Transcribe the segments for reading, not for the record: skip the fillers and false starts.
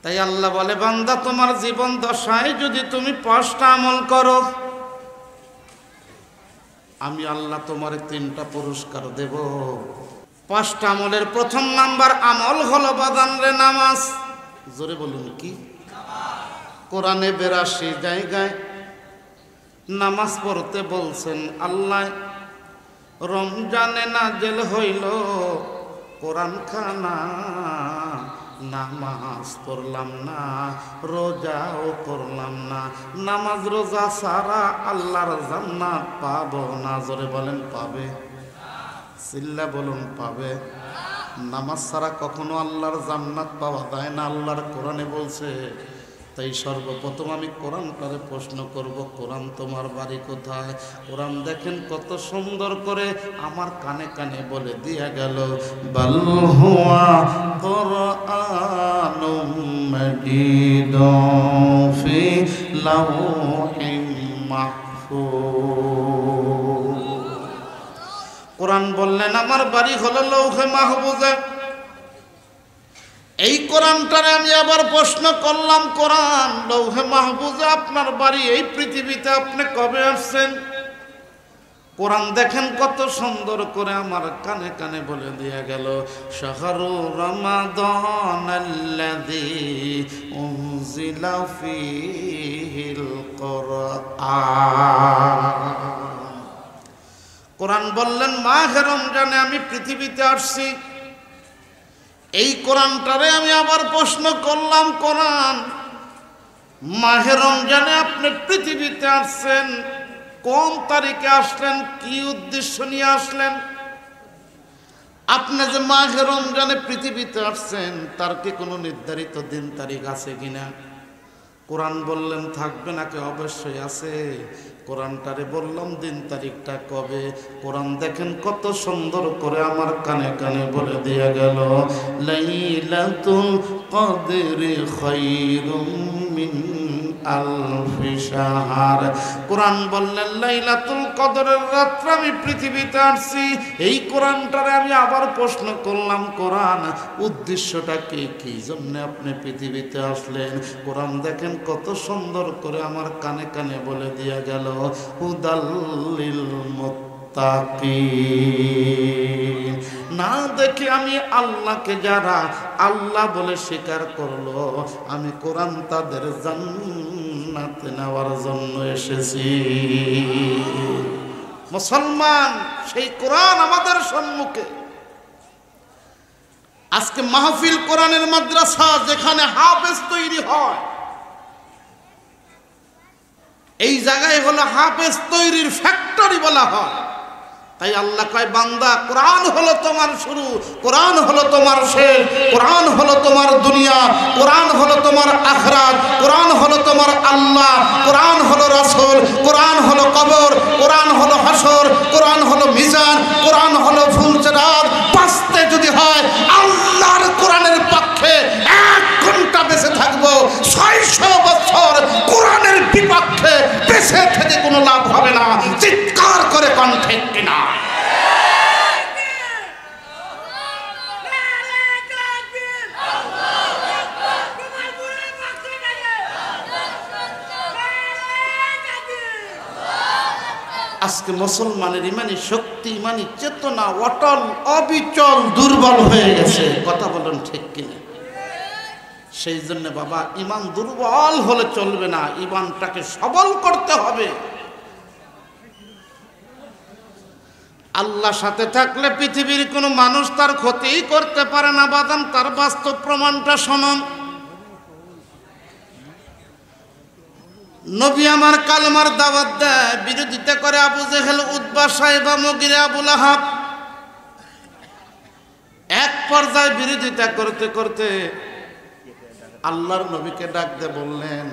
তাই আল্লাহ বলে, বান্দা তোমার জীবন দশায় যদি তুমি 5টা আমল করো, আমি আল্লাহ তোমার 3টা পুরস্কার দেব। 5টা আমলের প্রথম নাম্বার আমল হলো বাদানরে নামাজ। জোরে বলুন কি? কোরআনে 82 জায়গায় নামাজ পড়তে বলছেন আল্লাহ। রমজানে নাজেল হইল কোরআন খানা, নামাজ পড়লাম না, রোজাও করলাম না। নামাজ রোজা সারা আল্লাহর জান্নাত পাবো না। জোরে বলেন পাবে? চিল্লা বলুন পাবে? নামাজ ছাড়া কখনো আল্লাহর জান্নাত পাওয়া যায় না, আল্লাহর কোরআনে বলছে। তাই সর্বপ্রথম আমি কোরআনটারে প্রশ্ন করব, কোরআন তোমার বাড়ি কোথায়? কোরআন দেখেন কত সুন্দর করে আমার কানে কানে বলে দিয়া গেল, বাল হুয়া কুরআনুম মাজিদুন ফি লাওহিম মাহফুজ। কোরআন বললেন আমার বাড়ি হলো লৌহে মাহফুজে। এই কোরআনটারে আমি আবার প্রশ্ন করলাম, কোরআন লৌহে মাহফুজে আপনার বাড়ি, এই পৃথিবীতে আপনি কবে আসছেন? কোরআন দেখেন কত সুন্দর করে আমার কানে কানে বলে দিয়ে গেল, শাহরু রমাদানাল্লাযী উনজিলা ফীহিল কুরআন। কোরআন বললেন মাহে রমজানে আমি পৃথিবীতে আসছি। এই কোরআনটারে আমি আবার প্রশ্ন করলাম, কোরআন মাহে রমজানে আপনি পৃথিবীতে আসছেন, কোন তারিখে আসলেন, কি উদ্দেশ্য নিয়ে আসলেন? আপনি যে মাহে রমজানে পৃথিবীতে আসছেন তার কি কোনো নির্ধারিত দিন তারিখ আছে কিনা? কোরআন বললেন থাকবে নাকি? অবশ্যই আছে। কোরআনটারে বললাম দিন তারিখটা কবে? কোরআন দেখেন কত সুন্দর করে আমার কানে কানে বলে দিয়ে গেল, লাইলাতুল কদরি খায়রুম মিন আলফি শাহর। কোরআন বললেন লাইলাতুল কদরের রাত্রে আমি পৃথিবীতে আসছি। এই কোরআনটারে আমি আবার প্রশ্ন করলাম, কোরআন উদ্দেশ্যটা কি, কি জন্য আপনি পৃথিবীতে আসলেন? কোরআন দেখেন কত সুন্দর করে আমার কানে কানে বলে দিয়ে গেল, হুদাল্লিল মুত্তাকিন। না দেখে আমি আল্লাহকে যারা আল্লাহ বলে স্বীকার করলো, আমি কোরআন তাদের জান্নাতে নেওয়ার জন্য এসেছি। মুসলমান, সেই কোরআন আমাদের সম্মুখে। আজকে মাহফিল কোরআনের মাদ্রাসা, যেখানে হাফেজ তৈরি হয়, এই জায়গায় হলো হাফেজ তৈরির ফ্যাক্টরি বলা হয়। তাই আল্লাহ কয়, বান্দা কোরআন হলো তোমার শুরু, কোরআন হলো তোমার শেষ, কোরআন হলো তোমার দুনিয়া, কোরআন হলো তোমার আখিরাত, কোরআন হলো তোমার আল্লাহ, কোরআন হলো রাসূল, কোরআন হলো কবর, কোরআন হলো হাসর, কোরআন হলো মিজান, কোরআন হলো ফুলসিরাত। বাঁচতে যদি হয় আল্লাহর কোরআনের পক্ষে 1 ঘন্টা বেঁচে থাকবো, 600 বছর কোরআনের বিপক্ষে বেঁচে থেকে কোনো লাভ হবে না। চিৎকার করে কোন ঠিক কিনা? আজকে মুসলমানের ইমানি শক্তি, ইমানি চেতনা অটল, অবিচল, দুর্বল হয়ে গেছে। কথা বলুন ঠিক কিনা? সেই জন্য বাবা, ইমান দুর্বল হলে চলবে না, ইমানটাকে সবল করতে হবে। আল্লাহর সাথে থাকলে পৃথিবীর কোনো মানুষ তার ক্ষতি করতে পারে না। বাদাম তার বাস্তব প্রমাণটা শোনুন। নবী আমার কালেমার দাওয়াত দেয়, বিরোধিতা করে আবু জেহেল, উতবা, সাইবা, মুগিরা, আবু লাহাব। এক পর্যায়ে বিরোধিতা করতে করতে আল্লাহর নবীকে ডাক দিয়ে বললেন,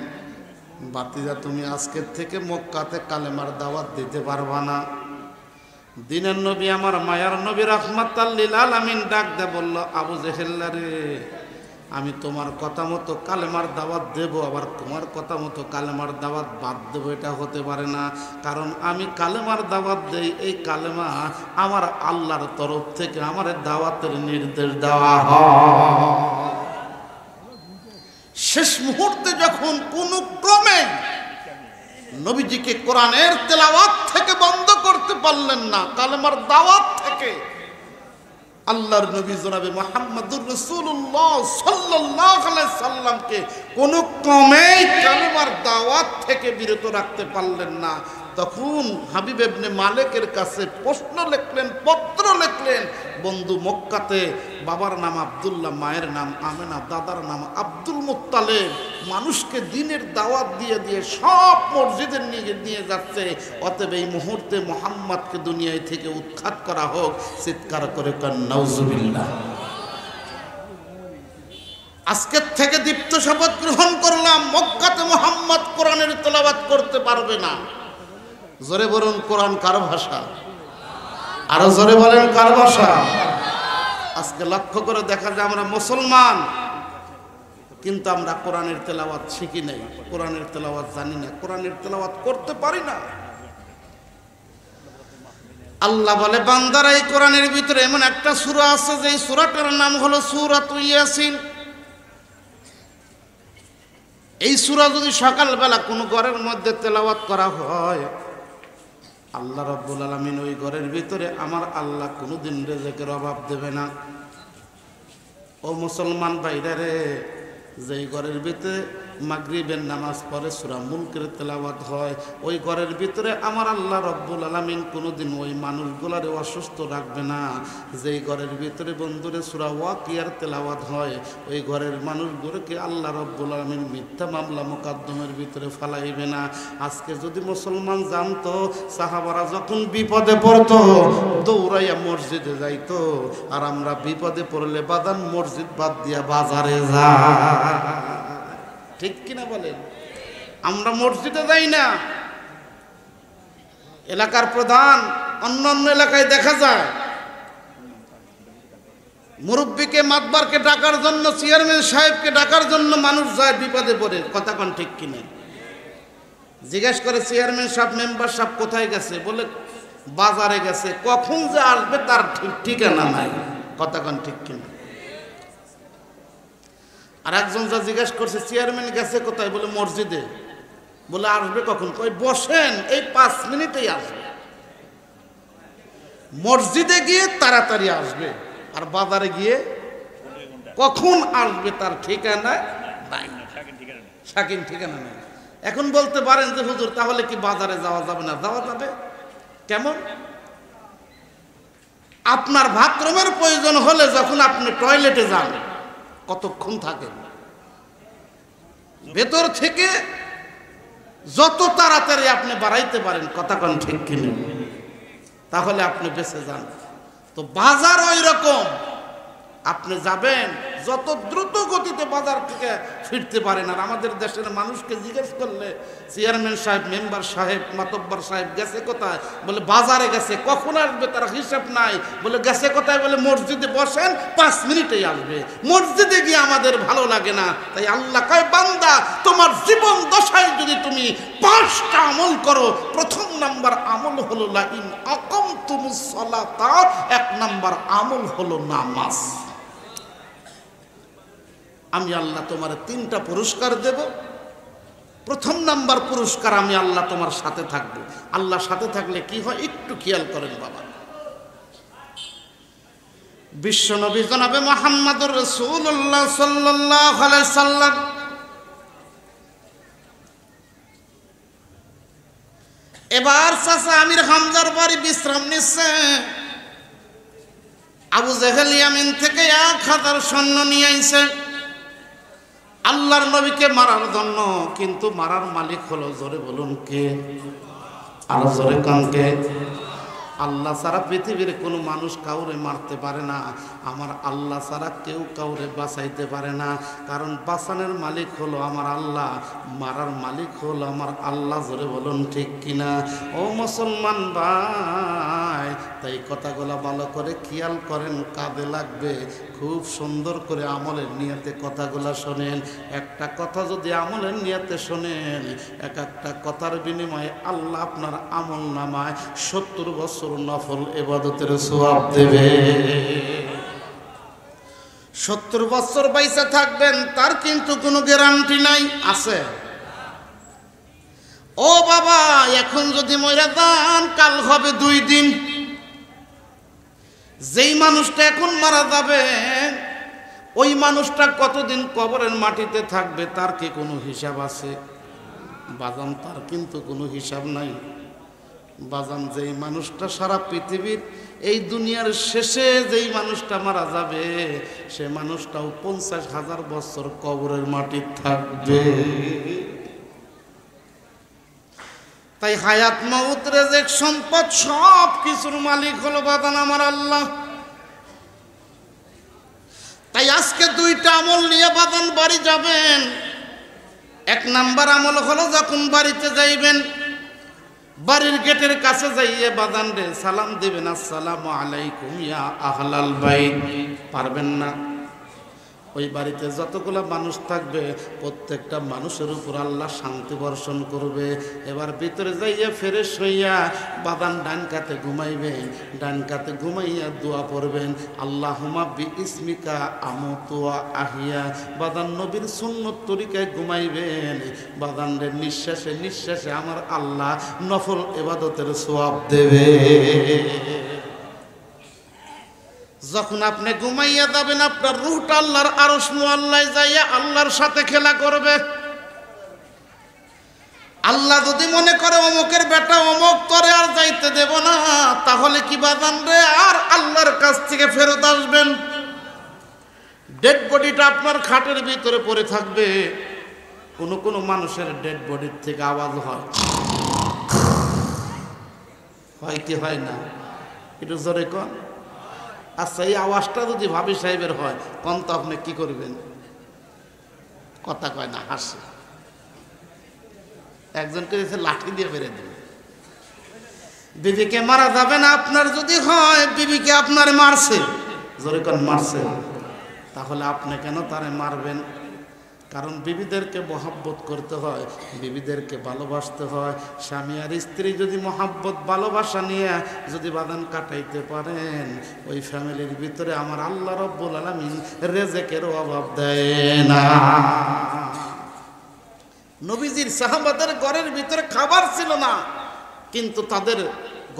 বাতিজা তুমি আজকের থেকে মক্কাতে কালেমার দাওয়াত দিতে পারবা না। দিনের নবী আমার মায়ার নবী রাহমাতাল লিল আলামিন ডাক দিয়ে বলল, আবু জেহেল রে, আমি তোমার কথা মতো কালেমার দাওয়াত দেব, আবার তোমার কথা মতো কালেমার দাওয়াত বাদ দেবো, এটা হতে পারে না। কারণ আমি কালেমার দাওয়াত দেই, এই কালেমা আমার আল্লাহর তরফ থেকে আমার দাওয়াতের নির্দেশ দেওয়া হয়। শেষ মুহূর্তে যখন কোনো ক্রমে নবীজিকে কোরআনের তেলাওয়াত থেকে বন্ধ করতে পারলেন না, কালেমার দাওয়াত থেকে, আল্লাহর নবী জনাবে মুহাম্মদুর রাসূলুল্লাহ সাল্লাল্লাহু আলাইহি সাল্লামকে কোনো ক্রমেই কালেমার দাওয়াত থেকে বিরত রাখতে পারলেন না। তখন হাবিব ইবনে মালিকের কাছে প্রশ্ন লিখলেন, পত্র লিখলেন, বন্ধু মক্কাতে বাবার নাম আব্দুল্লাহ, মায়ের নাম আমেনা, দাদার নাম আব্দুল মুত্তালিব, মানুষকে দ্বীনের দাওয়াত দিয়ে দিয়ে সব মসজিদে নিয়ে যাচ্ছে, অতএব এই মুহূর্তে মুহাম্মদকে দুনিয়া থেকে উৎখাত করা হোক। চিৎকার করে কান নাউজুবিল্লাহ। আজকের থেকে দীপ্ত শপথ গ্রহণ করলাম, মক্কাতে মুহাম্মদ কোরআনের তেলাওয়াত করতে পারবে না। জোরে বলুন, কোরআন কার ভাষা? আরো জোরে বলেন, কার ভাষা? আজকে লক্ষ্য করে দেখা যায় আমরা মুসলমান, কিন্তু আমরা কোরআনের তেলাওয়াত শিখি নাই, কোরআনের তেলাওয়াত জানি না, কোরআনের তেলাওয়াত করতে পারি না। আল্লাহ বলে, বান্দারা এই কোরআনের ভিতরে এমন একটা সূরা আছে যে সূরাটার নাম হলো সূরাতুল ইয়াসিন। এই সূরা যদি সকালবেলা কোনো ঘরের মধ্যে তেলাওয়াত করা হয়, আল্লাহ রাব্বুল আলামিন ওই ঘরের ভিতরে আমার আল্লাহ কোনোদিন রিজিকের অভাব দেবে না। ও মুসলমান ভাইরা রে, যেই ঘরের ভিতরে মাগরিবের নামাজ পড়ে সূরা মুলকের তেলাওয়াত হয়, ওই ঘরের ভিতরে আমার আল্লাহ রাব্বুল আলামিন কোনোদিন ওই মানুষগুলারে অসুস্থ রাখবে না। যেই ঘরের ভিতরে বন্ধুরে সূরা ওয়াকিয়ার তেলাওয়াত হয়, ওই ঘরের মানুষগুলোকে আল্লাহ রাব্বুল আলামিন মিথ্যা মামলা মোকদ্দমের ভিতরে ফালাইবে না। আজকে যদি মুসলমান জানতো, সাহাবারা যখন বিপদে পড়তো দৌড়াইয়া মসজিদে যাইতো, আর আমরা বিপদে পড়লে বাদান মসজিদ বাদ দিয়া বাজারে যায়। ঠিক কিনা বলেন? আমরা মসজিদে যাই না। এলাকার প্রধান, অন্য এলাকায় দেখা যায় মুরব্বীকে মাতবারকে ডাকার জন্য, চেয়ারম্যান সাহেবকে ডাকার জন্য মানুষ যায় বিপদে পড়ে। কথা কোন ঠিক কিনা? জিজ্ঞেস করে চেয়ারম্যান সাহেব, মেম্বার সাহেব কোথায় গেছে? বলে বাজারে গেছে। কখন যে আসবে তার ঠিকানা নাই। কথা কোন ঠিক কিনা? আর একজন যা জিজ্ঞেস করছে, চেয়ারম্যান গেছে কোথায়? বলে মসজিদে। বলে আসবে কখন? কই বসেন, এই 5 মিনিটেই আসবে। মসজিদে গিয়ে তাড়াতাড়ি আসবে, আর বাজারে গিয়ে কখন আসবে তার ঠিকানা নাই, সাকিন ঠিকানা নাই। এখন বলতে পারেন যে হুজুর তাহলে কি বাজারে যাওয়া যাবে না? যাওয়া যাবে। কেমন? আপনার বাথরুমের প্রয়োজন হলে যখন আপনি টয়লেটে যান, কতক্ষণ থাকেন? ভেতর থেকে যত তাড়াতাড়ি আপনি বাড়াইতে পারেন, কথা কোন ঠিক কিনা, তাহলে আপনি বেঁচে যান। তো বাজার ওই রকম, আপনি যাবেন যত দ্রুত গতিতে বাজার থেকে ফিরতে পারেন। আর আমাদের দেশের মানুষকে জিজ্ঞেস করলে, চেয়ারম্যান সাহেব, মেম্বার সাহেব, মাতব্বর সাহেব গেছে কোথায়? বলে বাজারে গেছে। কখন আসবে তার হিসাব নাই। বলে গেছে কোথায়? বলে মসজিদে। বসেন, 5 মিনিটেই আসবে। মসজিদে গিয়ে আমাদের ভালো লাগে না। তাই আল্লাহ কয়, বান্দা তোমার জীবন দশায় যদি তুমি 5টা আমল করো, প্রথম নাম্বার আমল হলো লা ইন আকামতুমুস সালাতা, 1 নাম্বার আমল হলো নামাজ। আমি আল্লাহ তোমার 3টা পুরস্কার দেব। প্রথম নাম্বার পুরস্কার, আমি আল্লাহ তোমার সাথে থাকবো। আল্লাহর সাথে থাকলে কি হয় একটু খেয়াল করেন বাবা। বিশ্ব নবী জনাবে মুহাম্মদুর রাসূলুল্লাহ সাল্লাল্লাহু আলাইহি সাল্লাম এবার চাচা আমির হামজার বাড়ি বিশ্রাম নিচ্ছে। আবু জেহেল ইয়ামিন থেকে 1000 সৈন্য নিয়ে আইছে আল্লাহর নবীকে মারার জন্য। কিন্তু মারার মালিক হলো, জোরে বলুন কে? আর জোরে কান কে? আল্লাহ ছাড়া পৃথিবীর কোনো মানুষ কাউরে মারতে পারে না। আমার আল্লাহ ছাড়া কেউ কাউরে বাঁচাইতে পারে না। কারণ বাঁচানোর মালিক হলো আমার আল্লাহ, মারার মালিক হলো আমার আল্লাহ। জোরে বলুন ঠিক কিনা? ও মুসলমান ভাই, তাই কথাগুলো ভালো করে খেয়াল করেন, কাজে লাগবে। খুব সুন্দর করে আমলের নিয়তে কথাগুলো শোনেন। একটা কথা যদি আমলের নিয়তে শোনেন, এক একটা কথার বিনিময়ে আল্লাহ আপনার আমল নামায় 70 বছর নফল ইবাদতের সওয়াব দেবে। 70 বছর বাইসা থাকবেন তার কিন্তু কোনো গ্যারান্টি নাই। আছে? ও বাবা, এখন যদি মইরা যান কাল হবে 2 দিন। যেই মানুষটা এখন মারা যাবে ওই মানুষটা কতদিন কবরের মাটিতে থাকবে তার কি কোনো হিসাব আছে? বাজান, তার কিন্তু কোনো হিসাব নাই। বাজান, যেই মানুষটা সারা পৃথিবীর এই দুনিয়ার শেষে যেই মানুষটা মারা যাবে সে মানুষটাও 50,000 বছর কবরের মাটি থাকবে। তাই হায়াত, মউত, রিজিক, সম্পদ সব কিছুর মালিক হলো বাজান আমার আল্লাহ। তাই আজকে 2টা আমল নিয়ে বাজান বাড়ি যাবেন। 1 নাম্বার আমল হলো যখন বাড়িতে যাইবেন বাড়ির গেটের কাছে যাইয়ে বাজান রে সালাম দিবেন, আসসালামু আলাইকুম ইয়া আহলাল বাইত। পারবেন না? ওই বাড়িতে যতগুলো মানুষ থাকবে প্রত্যেকটা মানুষের উপর আল্লাহ শান্তি বর্ষণ করবে। এবার ভিতরে যাইয়া ফ্রেশ হইয়া বাদান ডান কাতে ঘুমাইবেন, ডান কাতে ঘুমাইয়া দোয়া পড়বেন, আল্লাহুম্মা বিইসমিকা আমুতু ওয়া আহিয়া। বাদান নবীর সুন্নত তরিকায় ঘুমাইবেন। বাদান রে নিঃশ্বাসে নিঃশ্বাসে আমার আল্লাহ নফল ইবাদতের সওয়াব দেবে। যখন আপনি ঘুমাইয়া যাবেন আপনার রূহটা আল্লাহর আরশ মুআল্লায় যাইয়া আল্লাহর সাথে খেলা করবে। আল্লাহ যদি মনে করে অমুকের বেটা অমুক তরে আর যাইতে দেব না, তাহলে কি বাজান রে আর আল্লাহর কাছ থেকে ফেরত আসবেন? ডেড বডিটা আপনার খাটের ভিতরে পড়ে থাকবে। কোন মানুষের ডেড বডির থেকে আওয়াজ হয় কি হয় না? একটু জোরে কন। আচ্ছা, এই আওয়াজটা যদি ভাবি সাহেবের হয় কোন তো আপনি কি করবেন? কথা কয় না, হাসে। একজনকে লাঠি দিয়ে বেড়ে দেবে। বিবিকে মারা যাবে না আপনার যদি হয় বিবিকে আপনার মারছে, জোরে কোন মারছে, তাহলে আপনি কেন তারে মারবেন? কারণ বিবিদেরকে মহাব্বত করতে হয়, বিবিদেরকে ভালোবাসতে হয়। স্বামী আর স্ত্রী যদি মহাব্বত ভালোবাসা নিয়ে যদি বাদান কাটাইতে পারেন ওই ফ্যামিলির ভিতরে আমার আল্লাহ রব্বুল আলামিন রিজিকের অভাব দেয় না। নবীজির সাহাবাদের ঘরের ভিতরে খাবার ছিল না, কিন্তু তাদের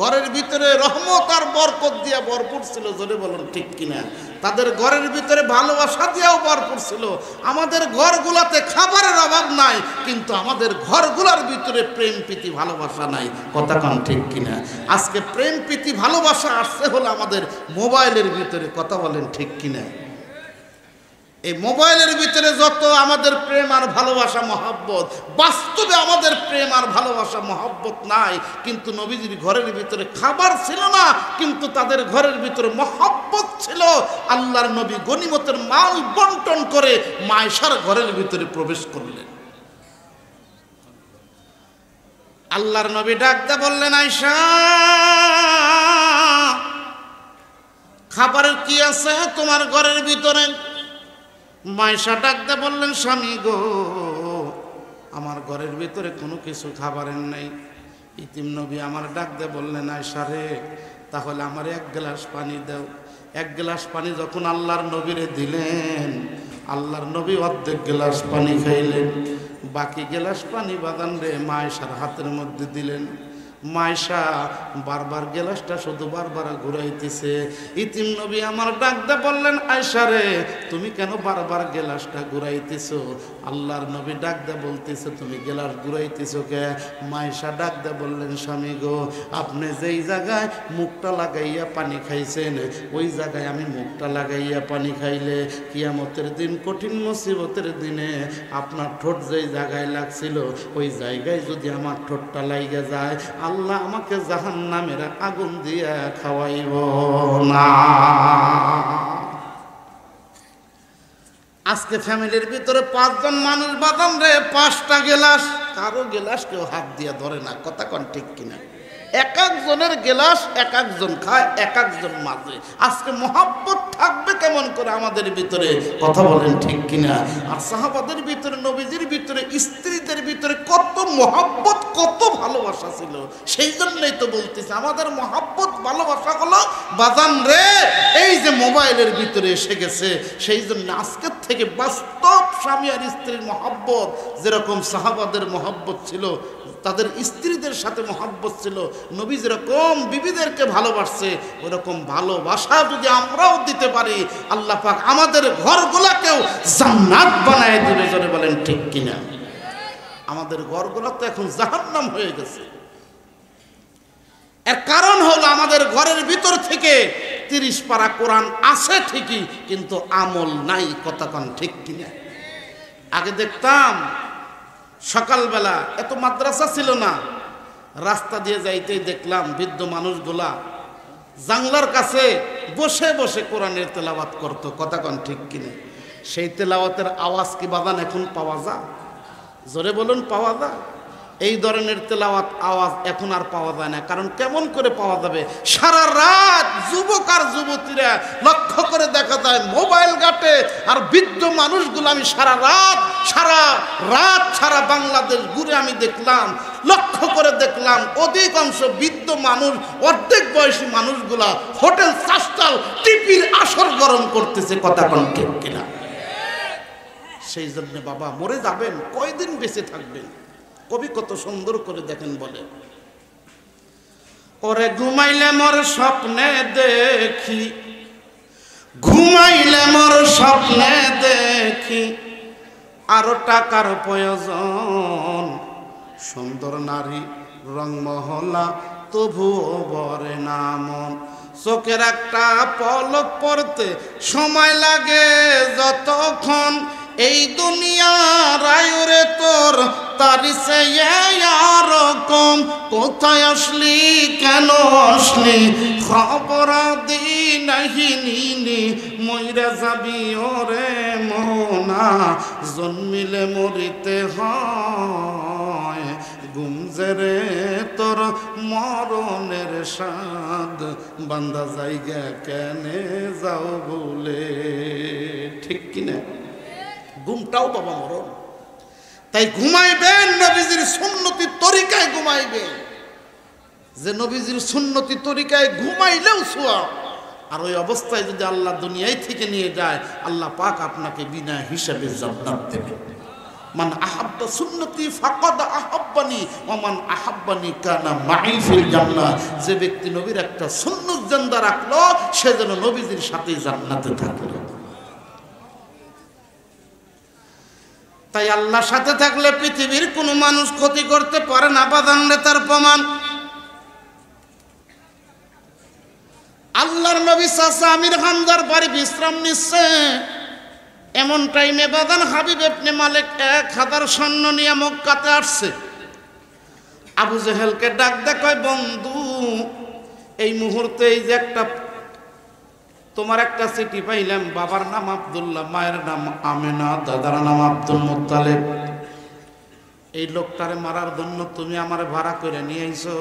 ঘরের ভিতরে রহমত আর বরকত দিয়া ভরপুর ছিল। জোরে বলুন ঠিক কিনা? তাদের ঘরের ভিতরে ভালোবাসা দিয়েও ভরপুর ছিল। আমাদের ঘরগুলাতে খাবারের অভাব নাই, কিন্তু আমাদের ঘরগুলার ভিতরে প্রেম প্রীতি ভালোবাসা নাই। কথা কন ঠিক কিনা? আজকে প্রেম প্রীতি ভালোবাসা আসছে হলো আমাদের মোবাইলের ভিতরে। কথা বলেন ঠিক কিনা? এই মোবাইলের ভিতরে যত আমাদের প্রেম আর ভালোবাসা মহব্বত, বাস্তবে আমাদের প্রেম আর ভালোবাসা মহব্বত নাই। কিন্তু নবীজির ঘরের ভিতরে খাবার ছিল না, কিন্তু তাদের ঘরের ভিতরে মহব্বত ছিল। আল্লাহর নবী গনিমতের মাল বন্টন করে মায়েশার ঘরের ভিতরে প্রবেশ করলেন। আল্লাহর নবী ডাকতে বললেন, আয়েশা খাবারের কি আছে তোমার ঘরের ভিতরে? মায়েশা ডাকতে বললেন, স্বামী গো আমার ঘরের ভিতরে কোনো কিছু খাবারের নাই। ইতিম নবী আমার ডাকতে বললেন, আয়েশা রে তাহলে আমার 1 গ্লাস পানি দাও। 1 গ্লাস পানি যখন আল্লাহর নবীরে দিলেন, আল্লাহর নবী অর্ধেক গ্লাস পানি খাইলেন, বাকি গ্লাস পানি বাদান রে মায়েশার হাতের মধ্যে দিলেন। মায়েশা বারবার গ্লাসটা শুধু বারবার ঘুরাইতেছে। ইতিম নবী আমার ডাকতে বললেন, আয়েশা রে তুমি কেন বারবার গ্লাসটা ঘুরাইতেছো? আল্লাহর নবী ডাকতে বলতেছে তুমি গ্লাস ঘুরাইতেছো কে? মায়েশা ডাকতে বললেন, স্বামী গো আপনি যেই জায়গায় মুখটা লাগাইয়া পানি খাইছেন ওই জায়গায় আমি মুখটা লাগাইয়া পানি খাইলে কিয়ামতের দিন কঠিন মুসিবতের দিনে আপনার ঠোঁট যেই জায়গায় লাগছিল ওই জায়গায় যদি আমার ঠোঁটটা লাইগা যায় আল্লাহ আমাকে জাহান্নামের আগুন দিয়া খাওয়াইব না। আজকে ফ্যামিলির ভিতরে 5 জন মানুষ বাদাম রে 5টা গ্লাস, কারো গ্লাস কেউ হাত দিয়া ধরে না। কথা কোন ঠিক কিনা? এক একজনের গ্লাস এক একজন খায়, এক একজন মাঝে। আজকে মহব্বত থাকবে কেমন করে আমাদের ভিতরে, কথা বলেন ঠিক কিনা? আর সাহাবাদের ভিতরে, নবীজির ভিতরে, স্ত্রীদের ভিতরে কত মহব্বত, কত ভালোবাসা ছিল। সেই জন্যই তো বলতেছে আমাদের মহব্বত ভালোবাসা হলো বাজান রে এই যে মোবাইলের ভিতরে এসে গেছে। সেই জন্য আজকের থেকে বাস্তব স্বামী আর স্ত্রীর মহব্বত যেরকম সাহাবাদের মহব্বত ছিল, তাদের স্ত্রীদের সাথে মহব্বত ছিল, নবী যেরকম বিবিদেরকে ভালোবাসছে ওরকম ভালোবাসা যদি আমরাও দিতে পারি, আল্লাহ পাক আমাদের ঘরগুলাকেও জান্নাত বানায় দিবে। জোরে বলেন ঠিক কিনা? আমাদের ঘরগুলো তো এখন জাহান্নাম হয়ে গেছে। এর কারণ হলো আমাদের ঘরের ভিতর থেকে 30 পারা কোরআন আছে ঠিকই, কিন্তু আমল নাই, কথা কন ঠিক কিনা? আগে দেখতাম সকালবেলা এত মাদ্রাসা ছিল না, রাস্তা দিয়ে যাইতেই দেখলাম বৃদ্ধ মানুষগুলা জানলার কাছে বসে বসে কোরআনের তেলাওয়াত করতো, কথা কন ঠিক কিনা? সেই তেলাওয়াতের আওয়াজ কি বাদান এখন পাওয়া যায়? জোরে বলুন, পাওয়া যায়? এই ধরনের তেলাওয়াত আওয়াজ এখন আর পাওয়া যায় না। কারণ কেমন করে পাওয়া যাবে? সারা রাত যুবক আর যুবতীরা লক্ষ্য করে দেখা যায় মোবাইল ঘাটে, আর বৃদ্ধ মানুষগুলো আমি সারা রাত বাংলাদেশ ঘুরে আমি দেখলাম, লক্ষ্য করে দেখলাম অধিকাংশ বৃদ্ধ মানুষ, অর্ধেক বয়সী মানুষগুলা হোটেল চাস্টাল টিপির আসর গরম করতেছে, কথা কোন ঠিক কিনা? সেই জন্য বাবা মরে যাবেন, কয়দিন বেঁচে থাকবেন? কবি কত সুন্দর করে দেখেন, বলে ওরে ঘুমাইলে মোর স্বপ্নে দেখি, ঘুমাইলে মোর স্বপ্নে দেখি আরো টাকার প্রয়োজন, সুন্দর নারী রংমহলা তবুও বরে না মন, চোখের একটা পলক পড়তে সময় লাগে যতক্ষণ, এই দুনিয়ার আয়রে তোর তারি সে রকম, কোথায় আসলি কেন আসলি খবর দি নাহি নিনি, মইরা যাবি ওরে মোনা, জন্মিলে মরিতে হয়, গুমজেরে তোর মরণের স্বাদ, বান্দা জায়গা কেনে যাও বলে, ঠিক কিনা? ঘুমটাও বাবা মরণ। তাই ঘুমাইবেন নবীজির সুন্নতি তরিকায় ঘুমাইবেন, যে নবীজির সুন্নতি তরিকায় ঘুমাইলেও সওয়াব। আর ওই অবস্থায় যদি আল্লাহ দুনিয়ায় থেকে নিয়ে যায়, আল্লাহ পাক আপনাকে বিনা হিসাবে জান্নাত দেবে। মান আহাব্বা সুন্নতি ফাকাদ আহাব্বানি ওয়া মান আহাব্বানি কানা মাই ফিল জান্নাহ। যে ব্যক্তি নবীর একটা সুন্নত জিন্দা রাখলো, সে যেন নবীজির সাথে জান্নাতে থাকলো। তাই আল্লাহর সাথে থাকলে পৃথিবীর কোনো মানুষ ক্ষতি করতে পারে না, বাদানলে তার প্রমাণ। আল্লাহর নবী চাচা আমির হামজার বাড়ি বিশ্রাম নিচ্ছে, এমন টাইমে বাদান হাবিব ইবনে মালিক 1000 সৈন্য নিয়ে মক্কাতে আসছে। আবু জেহেলকে ডাক দেয়, কয় বন্ধু এই মুহূর্তে এই যে একটা তোমার একটা চিঠি পাইলাম, বাবার নাম আব্দুল্লাহ, মায়ের নাম আমেনা, দাদার নাম আব্দুল মুত্তালিব, এই লোকটারে মারার জন্য তুমি আমারে ভাড়া করে নিয়ে আইছো।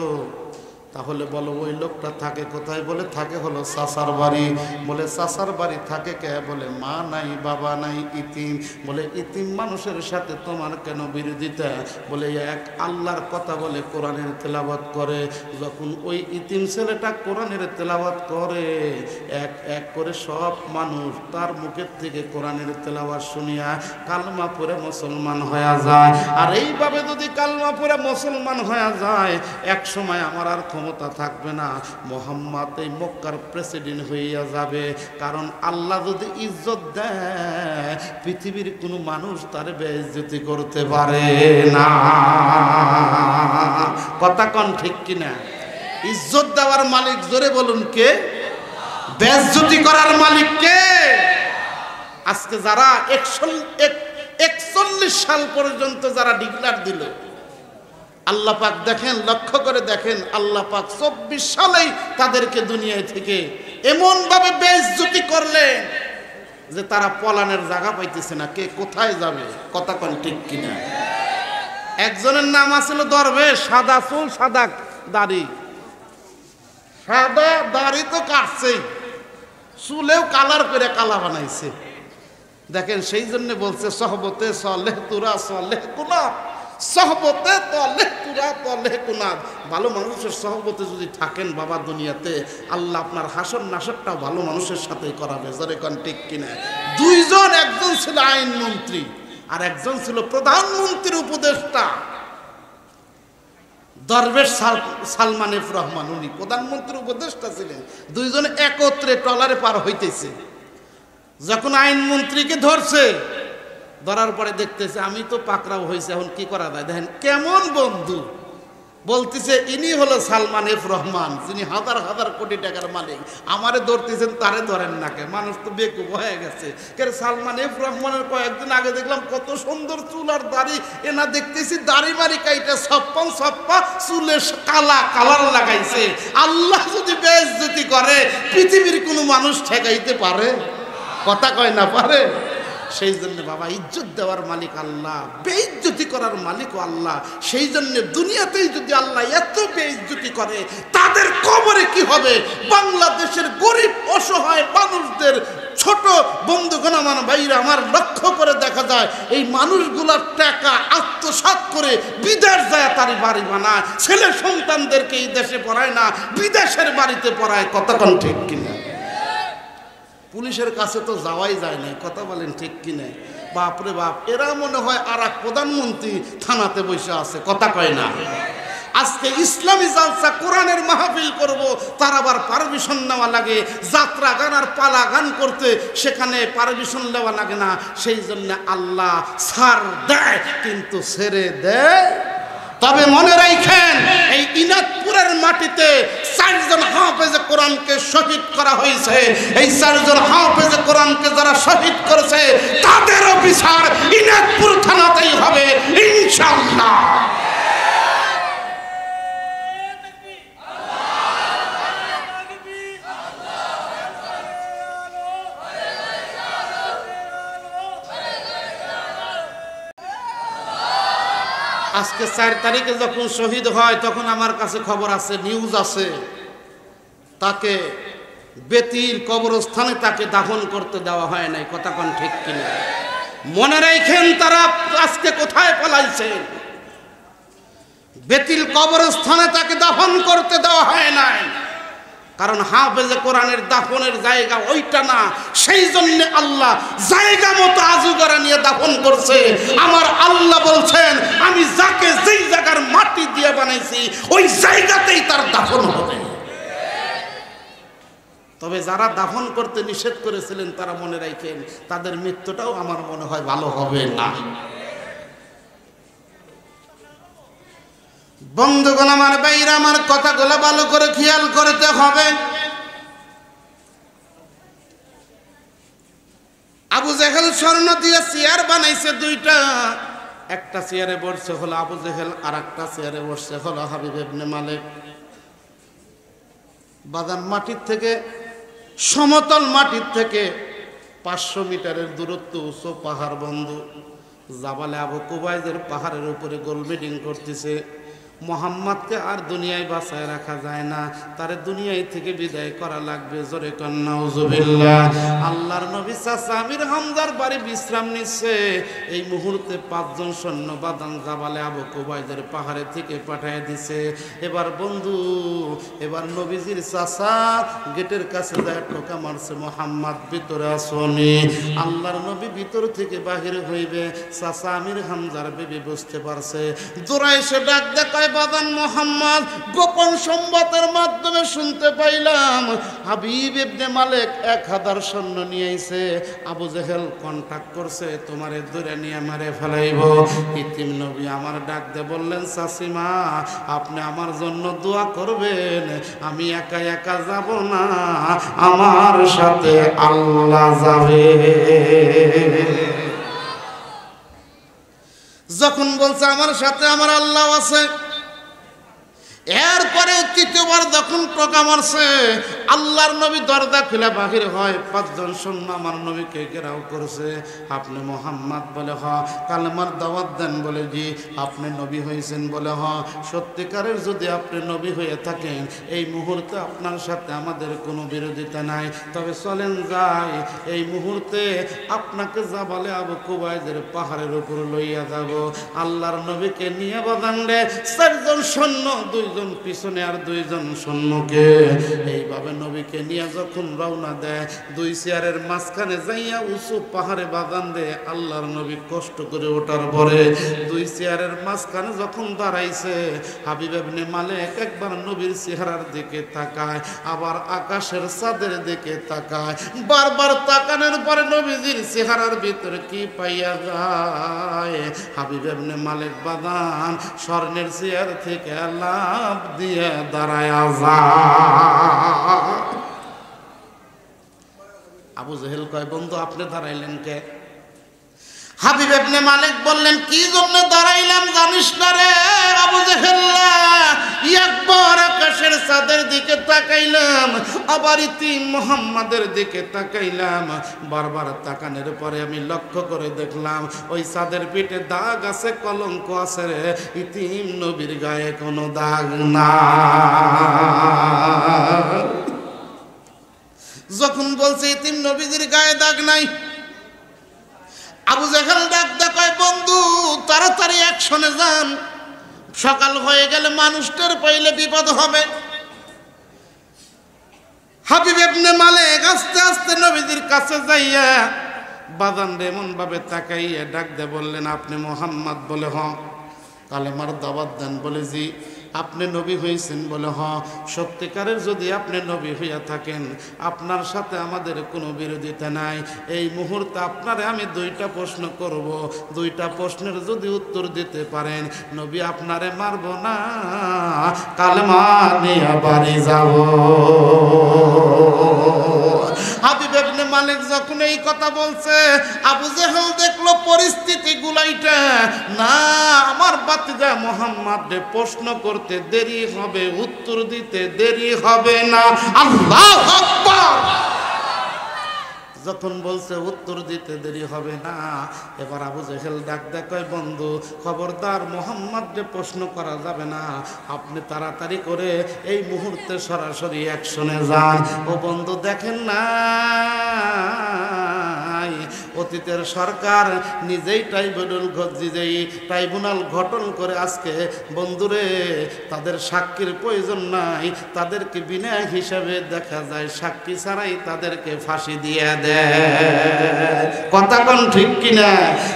তাহলে বলো ওই লোকটা থাকে কোথায়? বলে থাকে হলো চাচার বাড়ি। বলে চাচার বাড়ি থাকে কে? বলে মা নাই, বাবা নাই, ইতিম। বলে ইতিম মানুষের সাথে তোমার কেন বিরোধিতা? বলে এক আল্লাহর কথা বলে কোরআনের তেলাওয়াত করে। যখন ওই ইতিম ছেলেটা কোরআনের তেলাওয়াত করে, এক এক করে সব মানুষ তার মুখের থেকে কোরআনের তেলাওয়াত শুনিয়া কালমা পড়ে মুসলমান হয়ে যায়। আর এইভাবে যদি কালমা পড়ে মুসলমান হয়ে যায়, এক সময় আমার আর ক্ষমতা থাকবে না, মোহাম্মদ এই মক্কার প্রেসিডেন্ট হইয়া যাবে। কারণ আল্লাহ যদি ইজ্জত দেয়, পৃথিবীর কোনো মানুষ তার বেইজ্জতি করতে পারে না, কথা কন ঠিক কিনা? ইজ্জত দেওয়ার মালিক জোরে বলুন কে? বেইজ্জতি করার মালিক কে? আজকে যারা 41 সাল পর্যন্ত যারা ডিক্লার দিল, আল্লাহ পাক দেখেন, লক্ষ্য করে দেখেন, আল্লাহ পাক 24 সালেই তাদেরকে দুনিয়া থেকে এমন ভাবে বেইজ্জতি করলেন যে তারা পলানের জায়গা পাইতেছে না, কে কোথায় যাবে, কথা কোন ঠিক কিনা? একজনের নাম আছিল দরবেশ, সাদা চুল সাদা দাড়ি, সাদা দাড়ি তো কাটছেই, চুলেও কালার করে কালা বানাইছে। দেখেন সেই জন্য বলছে সহবতে সলেহ তুরা সলেহ কুনাত, সহবতে তলেহ তুরা তলেহ কুনাত। ভালো মানুষের সহবতে যদি থাকেন বাবা দুনিয়াতে, আল্লাহ আপনার হাসর নাসরটাও ভালো মানুষের সাথেই করাবে। জোরে কোন ঠিক কিনা? দুইজন, একজন ছিল আইনমন্ত্রী আর একজন ছিল প্রধানমন্ত্রীর উপদেষ্টা। দরবেশ সালমান এফ রহমান, উনি প্রধানমন্ত্রীর উপদেষ্টা ছিলেন। দুইজনে একত্রে ট্রলারে পার হইতেছে। যখন আইনমন্ত্রীকে ধরছে, ধরার পরে দেখতেছে আমি তো পাকড়াও হয়েছে, এখন কি করা যায়? দেখেন কেমন বন্ধু, বলতেছে ইনি হলো সালমান এফ রহমান, যিনি হাজার হাজার কোটি টাকার মালিক। আমারে ধরতেছেন, তারে ধরেন না কে? মানুষ তো বেকুব হয়ে গেছে। কে সালমান এফ রহমানের কয়েকদিন আগে দেখলাম কত সুন্দর চুল আর দাড়ি, এনা দেখতেছি দাড়ি মারি কাইটা সপ্পন সপ্পা চুলে কালা কালার লাগাইছে। আল্লাহ যদি বেইজ্জতি করে, পৃথিবীর কোনো মানুষ ঠেকাইতে পারে? কথা কয় না পারে। সেই জন্য বাবা ইজ্জত দেওয়ার মালিক আল্লাহ, বেইজ্জতি করার মালিকও আল্লাহ। সেই জন্য দুনিয়াতেই যদি আল্লাহ এত বেইজ্জতি করে, তাদের কবরে কি হবে? বাংলাদেশের গরিব অসহায় মানুষদের, ছোট বন্ধুগণ আমার ভাইরা আমার, লক্ষ্য করে দেখা যায় এই মানুষগুলোর টাকা আত্মসাৎ করে বিদেশ যায়, তারই বাড়ি বানায়, ছেলে সন্তানদেরকে এই দেশে পড়ায় না, বিদেশের বাড়িতে পড়ায়। কতক্ষণ ঠিক কিনা? পুলিশের কাছে তো যাওয়াই যায় না। কথা বলেন ঠিক কি নাই? বাপরে বাপ, এরা মনে হয় আর এক প্রধানমন্ত্রী থানাতে বসে আছে। কথা কয় না? আজকে ইসলামী জালসা কোরআনের মাহফিল করব, তার আবার পারমিশন নেওয়া লাগে। যাত্রা গান আর পালা গান করতে সেখানে পারমিশন নেওয়া লাগে না। সেই জন্য আল্লাহ ছাড় দেয়, কিন্তু ছেড়ে দেয়। তবে মনে রাখেন, এই ইনাদপুরের মাটিতে 4 জন হাফেজে কোরআনকে শহীদ করা হয়েছে। এই 4 জন হাফেজে কোরআনকে যারা শহীদ করেছে, তাদেরও বিচার ইনাদপুর থানাতেই হবে ইনশাআল্লাহ। আজকে 4 তারিখে যখন শহীদ হয়, তখন আমার কাছে খবর আছে, নিউজ আছে, তাকে বেতির কবরস্থানে তাকে দাফন করতে দেওয়া হয় নাই। কথা কোন ঠিক কিনা? মনে রাখেন তারা আজকে কোথায় পলাইছে। বেতিল কবরস্থানে তাকে দাফন করতে দেওয়া হয় নাই, কারণ হাফেজে কোরআনের দাফনের জায়গা ওইটা না। সেই জন্য আল্লাহ জায়গা মতো আজুগারা নিয়ে দাফন করছে। আমার আল্লাহ বলছেন, আমি যাকে যেই জায়গার মাটি দিয়ে বানাইছি ওই জায়গাতেই তার দাফন হবে। তবে যারা দাফন করতে নিষেধ করেছিলেন, তারা মনে রাখেন তাদের মৃত্যুটাও আমার মনে হয় ভালো হবে না। বন্ধুগণ আমার, ভাইরা আমার, কথাগুলো ভালো করে খেয়াল করতে হবে। আবু জেহেল স্বর্ণ দিয়ে চেয়ার বানাইছে 2টা। একটা চেয়ারে বসছে হলো আবু জেহেল, আর একটা চেয়ারে বসছে হলো হাবিব ইবনে মালিক। বাদান মাটির থেকে, সমতল মাটির থেকে 500 মিটারের দূরত্ব উঁচু পাহাড় বন্ধু জাবালে আবু কুবাইদের পাহাড়ের উপরে গোল মিটিং করতেছে। মোহাম্মদকে আর দুনিয়ায় বাঁচায় রাখা যায় না, তারে দুনিয়ায় থেকে বিদায় করা লাগবে। জোরে কোন নাউজুবিল্লাহ। আল্লাহর নবী চাচা আমির হামজার বাড়ি বিশ্রাম নিচ্ছে। এই মুহূর্তে 5 জন সৈন্য বাদান জাবালে আবু কুবাইদের পাহাড়ে থেকে পাঠিয়ে দিছে। এবার বন্ধু, এবার নবীজির চাচা গেটের কাছে যায়, টোকা মারছে, মোহাম্মদ ভিতরে আসনি। আল্লাহর নবী ভিতর থেকে বাহির হইবে। চাচা আমির হামজার বিবি বুঝতে পারছে, জোড়ায় সে ডাক দেখায়, বাদান মোহাম্মদ, গোপন সংবাদের মাধ্যমে শুনতে পাইলাম হাবিব ইবনে মালিক 1000 সৈন্য নিয়ে আইছে। আবু জেহেল কন্টাক্ট করছে, তোমারে ধরে নিয়ে মারে ফেলাইব। ইতিম নবী আমার ডাক দিয়ে বললেন, চাচিমা আপনি আমার জন্য দোয়া করবেন, আমি একা একা যাব না, আমার সাথে আল্লাহ যাবে। যখন বলছে আমার সাথে আমার আল্লাহ আছে, এরপরে 3য়বার যখন টোকা মারছে, আল্লাহর নবী দরজা খুলে বাহির হয়, 5 জন সৈন্য আমার নবীকে ঘেরাও করেছে। আপনি মোহাম্মদ বলে হ, কালেমার দাওয়াত দেন বলে জি। আপনি নবী হয়েছেন বলে হ। সত্যিকারের যদি আপনি নবী হয়ে থাকেন এই মুহূর্তে আপনার সাথে আমাদের কোনো বিরোধিতা নাই, তবে চলেন যাই, এই মুহূর্তে আপনাকে জাবালে আবু কুবাইদের পাহাড়ের উপর লইয়া যাব। আল্লাহর নবীকে নিয়ে বাদান রে 4 জন সৈন্য, 2 জন পিছনে আর 2 জন সম্মুখে। এইভাবে নবীকে নিয়ে যখন রওনা দেয়, 2 চেয়ারের মাঝখানে যাইয়া উঁচু পাহাড়ে বাদান রে। আল্লাহর নবী কষ্ট করে ওঠার পরে 2 চেয়ারের মাঝখানে যখন দাঁড়াইছে, হাবিব ইবনে মালিক একবার নবীর চেহারার দিকে তাকায়, আবার আকাশের চাঁদের দিকে তাকায়। বারবার তাকানোর পরে নবীজির চেহারার ভিতরে কি পাইয়া যায়? হাবিব ইবনে মালিক বাদান স্বর্ণের চেয়ার থেকে লাফ দিয়ে দাঁড়ায়া যায়। আবু জেহেল কয়, বন্ধু আপনি দাঁড়াইলেন কে? হাবিব ইবনে মালিক বললেন, কি জন্য দাঁড়াইলাম জানিস না রে আবু জেহেল? একবার আকাশের চাঁদের দিকে তাকাইলাম, আবার ইতিম মুহাম্মাদের দিকে তাকাইলাম। বারবার তাকানোর পরে আমি লক্ষ্য করে দেখলাম ওই চাঁদের পিঠে দাগ আছে, কলঙ্ক আছে রে, ইতিম নবীর গায়ে কোনো দাগ না। যখন বলছে ইতিম নবীজির গায়ে দাগ নাই, আবু জেহেল ডাক দেখায়, বন্ধু তাড়াতাড়ি অ্যাকশনে যান, সকাল হয়ে গেলে মানুষটার পাইলে বিপদ হবে। হাবিব ইবনে মালিক আস্তে আস্তে নবীজির কাছে যাইয়া বাদান এমন ভাবে তাকাইয়া ডাক দে বললেন, আপনি মোহাম্মদ বলে হ, কালেমার দাওয়াত দেন বলে জি। আপনি নবী হয়েছেন বলে হ। সত্যিকারের যদি আপনি নবী হইয়া থাকেন আপনার সাথে আমাদের কোনো বিরোধিতা নাই। এই মুহূর্তে আপনারে আমি 2টা প্রশ্ন করব, 2টা প্রশ্নের যদি উত্তর দিতে পারেন নবী আপনারে মারব না, কালেমা নিয়ে বাড়ি যাব। হাবিব ইবনে মালিক যখন এই কথা বলছে, আবু জেহেল দেখলো পরিস্থিতি গুলাইটা না, আমার বাতিজা মুহাম্মদ প্রশ্ন করতে দেরি হবে, উত্তর দিতে দেরি হবে না। আল্লাহু আকবার। যখন বলছে উত্তর দিতে দেরি হবে না, এবার আবু জেহেল ডাক দেখায়, বন্ধু খবরদার মুহাম্মদকে প্রশ্ন করা যাবে না, আপনি তাড়াতাড়ি করে এই মুহূর্তে সরাসরি অ্যাকশনে যান। ও বন্ধু দেখেন না, অতীতের সরকার নিজেই ট্রাইব্যুনাল গঠন করে আজকে বন্ধুরে তাদের সাক্ষীর প্রয়োজন নাই, তাদেরকে বিনা হিসাবে দেখা যায় সাক্ষী ছাড়াই তাদেরকে ফাঁসি দিয়ে দেয়। কথা কোন ঠিক কিনা?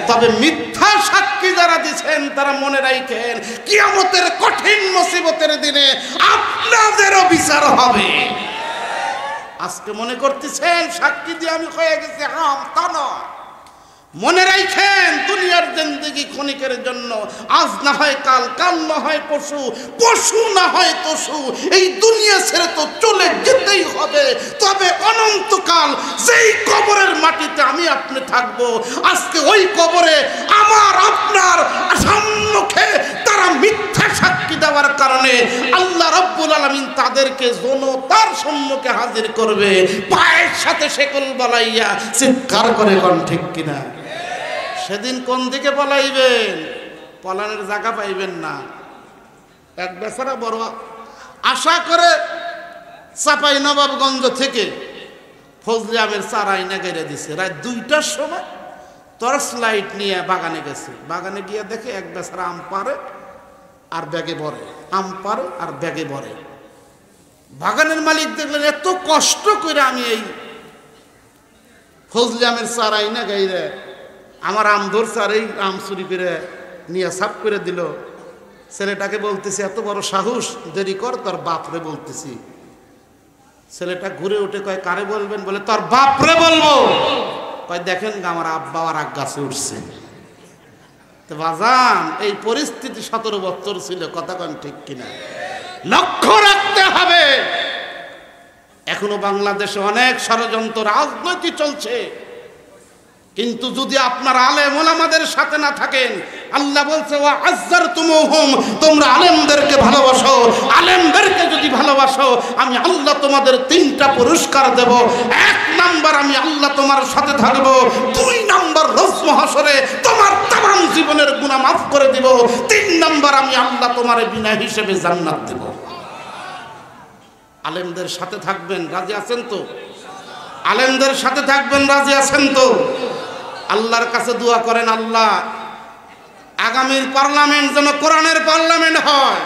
তবে মিথ্যা সাক্ষী যারা দিচ্ছেন তারা মনে রাখেন কিয়ামতের কঠিন মুসিবতের দিনে আপনাদেরও বিচার হবে। আজকে মনে করতেছেন সাক্ষী দিয়ে আমি হয়ে গেছি, তা নয়। মনে রাখেন দুনিয়ার জিন্দেগি ক্ষণিকের জন্য, আজ না হয় কাল, কাল না হয় পশু, পশু না হয় তসু, এই দুনিয়া ছেড়ে তো চলে যেতেই হবে। তবে অনন্তকাল যেই কবরের মাটিতে আমি আপনি থাকবো, আজকে ওই কবরে আমার আপনার সম্মুখে তারা মিথ্যা সাক্ষী দেওয়ার কারণে আল্লাহ রাব্বুল আলামিন তাদেরকে জনতার সম্মুখে হাজির করবে, পায়ের সাথে শেকল বালাইয়া চিৎকার করে কোন ঠিক কিনা? সেদিন কোন দিকে পলাইবেন? পলানের জায়গা পাইবেন না। এক বেচারা বড় আশা করে চাপাই নবাবগঞ্জ থেকে ফজলি আমের চারা আইনা গেড়ে দিছে। রাত 2টার সময় টর্চ লাইট নিয়ে বাগানে গেছে। বাগানে গিয়ে দেখে এক বেচারা আম পারে আর ব্যাগে ভরে, আম পারে আর ব্যাগে ভরে। বাগানের মালিক দেখলেন এত কষ্ট করে আমি এই ফজলি আমের চারা আইনা গাইরে আমার আম ধরছে আর এই আম চুরি করে নিয়ে সাফ করে দিল। ছেলেটাকে বলতেছি এত বড় সাহস, দেরি কর, তোর বাপরে বলতেছি। ছেলেটা ঘুরে উঠে কয়, কারে বলবেন? বলে তোর বাপরে বলবো। কয় দেখেন আমার আব্বা আর আগ গাছে উঠছে। তো বাজান এই পরিস্থিতি 17 বছর ছিল, কথা কন ঠিক কিনা? লক্ষ্য রাখতে হবে। এখনো বাংলাদেশে অনেক ষড়যন্ত্র রাজনীতি চলছে। কিন্তু যদি আপনার আলেম ওলামাদের সাথে না থাকেন, আল্লাহ বলছে ওয়া আযযারতুমুহুম, তোমরা আলেমদেরকে ভালোবাসো, আলেমদেরকে যদি ভালোবাসো আমি আল্লাহ তোমাদের 3টা পুরস্কার দেব। 1 নাম্বার, আমি আল্লাহ তোমার সাথে থাকব। 2 নাম্বার, রোজ মাহশরে তোমার তামাম জীবনের গুনাহ মাফ করে দিব। 3 নাম্বার, আমি আল্লাহ তোমার বিনা হিসেবে জান্নাত দেব। আলেমদের সাথে থাকবেন, রাজি আছেন তো? আলেমদের সাথে থাকবেন, রাজি আছেন তো? আল্লাহর কাছে দোয়া করেন, আল্লাহ আগামীর পার্লামেন্ট যেন কোরআনের পার্লামেন্ট হয়।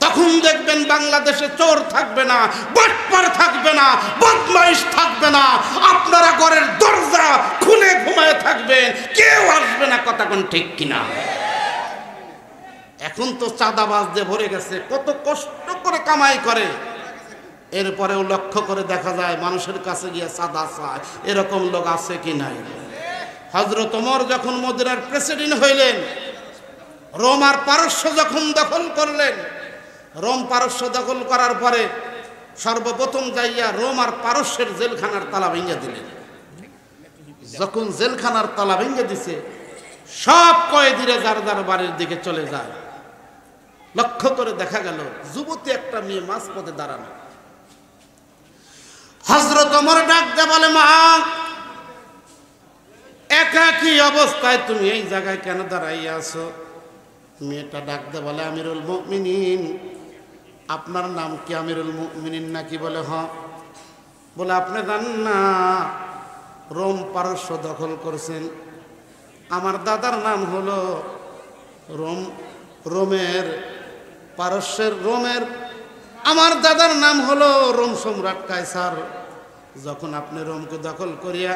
তখন দেখবেন বাংলাদেশে চোর থাকবে না, বাটপার থাকবে না, বদমাইশ থাকবে না। আপনারা ঘরের দরজা খুলে ঘুমায় থাকবেন, কেউ আসবে না। কথা কোন ঠিক কিনা? এখন তো চাঁদাবাজ দিয়ে ভরে গেছে, কত কষ্ট করে কামাই করে, এরপরেও লক্ষ্য করে দেখা যায় মানুষের কাছে গিয়ে চাঁদা চায়। এরকম লোক আছে কি নাই? হযরত ওমর যখন মদিনার প্রেসিডেন্ট হইলেন, রোম আর পারস্য যখন দখল করলেন, রোম পারস্য দখল করার পরে সর্বপ্রথম যাইয়া রোম আর পারস্যের জেলখানার তালা ভেঙে দিলেন। যখন জেলখানার তালা ভেঙে দিছে, সব কয়েদিরা যার যার বাড়ির দিকে চলে যায়। লক্ষ্য করে দেখা গেল যুবতী একটা মেয়ে মাঝপথে দাঁড়ানো। হযরত ওমর ডাক দিয়ে বলে, মা, একাকী অবস্থায় তুমি এই জায়গায় কেন দাঁড়াইয়া আছো? মেয়েটা ডাক দিয়ে বলে, আমিরুল মুমিনিন। আপনার নাম কি আমিরুল মুমিনিন নাকি? বলে হ্যাঁ। বলে আপনি জানেন না রোম পারস্য দখল করছেন? আমার দাদার নাম হলো রোমের পারস্যের রোমের আমার দাদার নাম হলো রোম সম্রাট কায়সার। যখন আপনি রোমকে দখল করিয়া